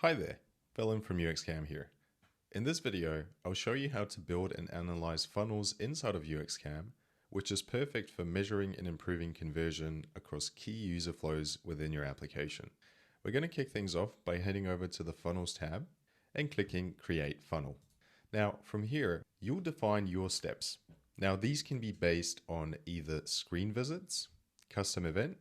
Hi there, Velen from UXCam here. In this video, I'll show you how to build and analyze funnels inside of UXCam, which is perfect for measuring and improving conversion across key user flows within your application. We're going to kick things off by heading over to the Funnels tab and clicking Create Funnel. Now, from here, you'll define your steps. Now, these can be based on either screen visits, custom event,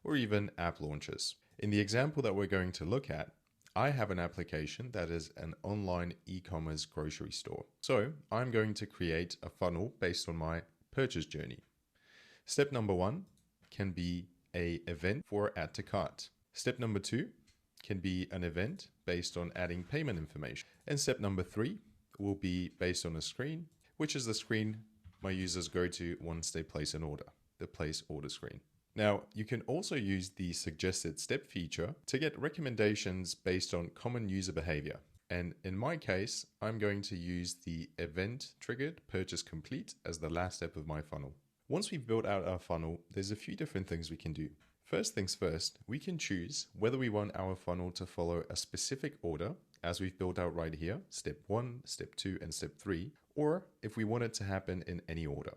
or even app launches. In the example that we're going to look at, I have an application that is an online e-commerce grocery store. So I'm going to create a funnel based on my purchase journey. Step number 1 can be an event for add to cart. Step number 2 can be an event based on adding payment information. And step number 3 will be based on a screen, which is the screen my users go to once they place an order, the place order screen. Now, you can also use the suggested step feature to get recommendations based on common user behavior. And in my case, I'm going to use the event triggered purchase complete as the last step of my funnel. Once we've built out our funnel, there's a few different things we can do. First things first, we can choose whether we want our funnel to follow a specific order, as we've built out right here, step 1, step 2, and step 3, or if we want it to happen in any order.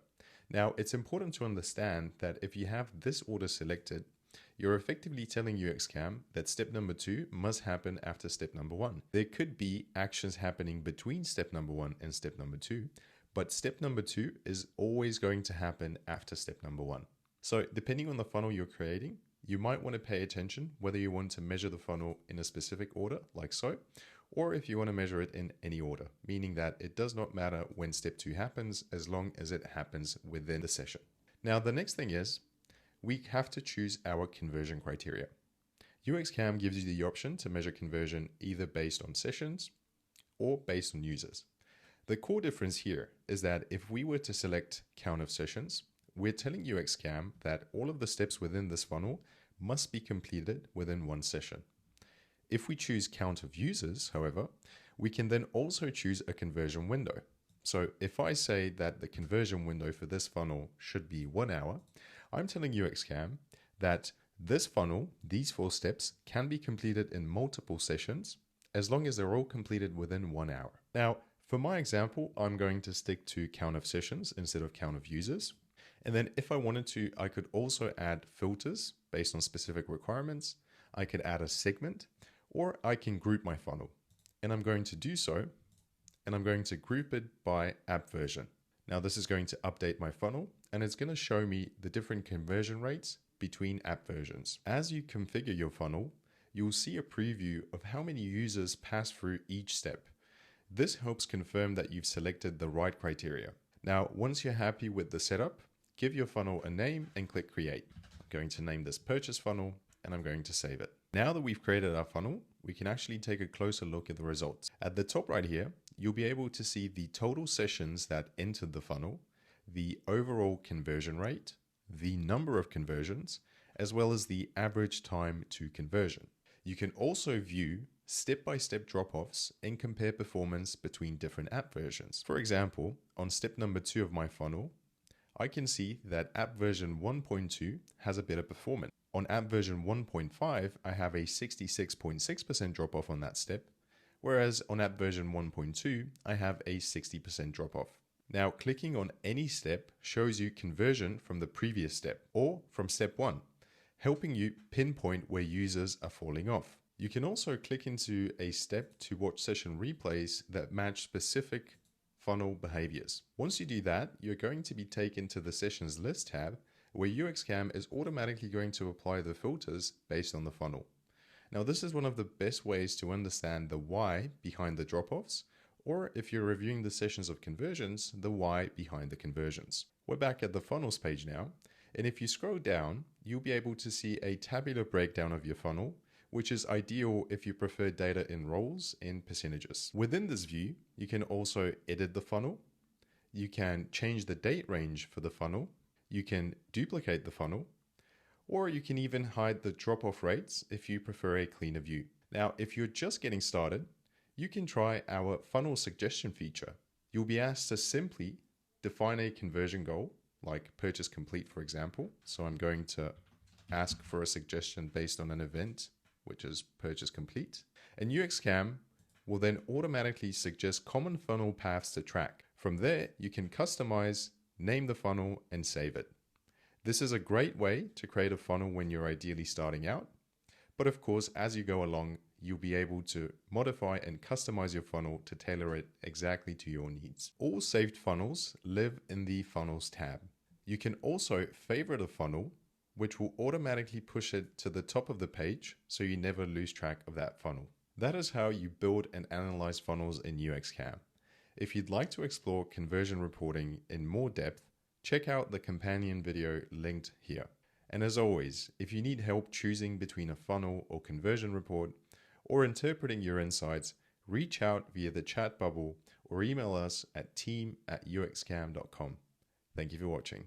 Now, it's important to understand that if you have this order selected, you're effectively telling UXCam that step number 2 must happen after step number 1. There could be actions happening between step number 1 and step number 2, but step number 2 is always going to happen after step number 1. So depending on the funnel you're creating, you might want to pay attention whether you want to measure the funnel in a specific order, like so, or if you want to measure it in any order, meaning that it does not matter when step 2 happens as long as it happens within the session. Now, the next thing is we have to choose our conversion criteria. UXCam gives you the option to measure conversion either based on sessions or based on users. The core difference here is that if we were to select count of sessions, we're telling UXCam that all of the steps within this funnel must be completed within one session. If we choose count of users, however, we can then also choose a conversion window. So if I say that the conversion window for this funnel should be 1 hour, I'm telling UXCam that this funnel, these 4 steps, can be completed in multiple sessions as long as they're all completed within 1 hour. Now, for my example, I'm going to stick to count of sessions instead of count of users. And then if I wanted to, I could also add filters based on specific requirements. I could add a segment, or I can group my funnel. And I'm going to do so, and I'm going to group it by app version. Now this is going to update my funnel, and it's going to show me the different conversion rates between app versions. As you configure your funnel, you'll see a preview of how many users pass through each step. This helps confirm that you've selected the right criteria. Now, once you're happy with the setup, give your funnel a name and click Create. I'm going to name this Purchase Funnel, and I'm going to save it. Now that we've created our funnel, we can actually take a closer look at the results. At the top right here, you'll be able to see the total sessions that entered the funnel, the overall conversion rate, the number of conversions, as well as the average time to conversion. You can also view step-by-step drop-offs and compare performance between different app versions. For example, on step number 2 of my funnel, I can see that app version 1.2 has a better performance. On app version 1.5, I have a 66.6% drop off on that step, whereas on app version 1.2, I have a 60% drop off. Now, clicking on any step shows you conversion from the previous step or from step 1, helping you pinpoint where users are falling off. You can also click into a step to watch session replays that match specific funnel behaviors. Once you do that, you're going to be taken to the Sessions List tab, where UXCam is automatically going to apply the filters based on the funnel. Now, this is one of the best ways to understand the why behind the drop-offs, or if you're reviewing the sessions of conversions, the why behind the conversions. We're back at the funnels page now, and if you scroll down, you'll be able to see a tabular breakdown of your funnel, which is ideal if you prefer data in rows and percentages. Within this view, you can also edit the funnel. You can change the date range for the funnel. You can duplicate the funnel, or you can even hide the drop-off rates if you prefer a cleaner view. Now, if you're just getting started, you can try our funnel suggestion feature. You'll be asked to simply define a conversion goal, like purchase complete, for example. So I'm going to ask for a suggestion based on an event, which is purchase complete. And UXCam will then automatically suggest common funnel paths to track. From there, you can customize, name the funnel, and save it. This is a great way to create a funnel when you're ideally starting out. But of course, as you go along, you'll be able to modify and customize your funnel to tailor it exactly to your needs. All saved funnels live in the Funnels tab. You can also favorite a funnel, which will automatically push it to the top of the page so you never lose track of that funnel. That is how you build and analyze funnels in UXCam. If you'd like to explore conversion reporting in more depth, check out the companion video linked here. And as always, if you need help choosing between a funnel or conversion report, or interpreting your insights, reach out via the chat bubble or email us at team@uxcam.com. Thank you for watching.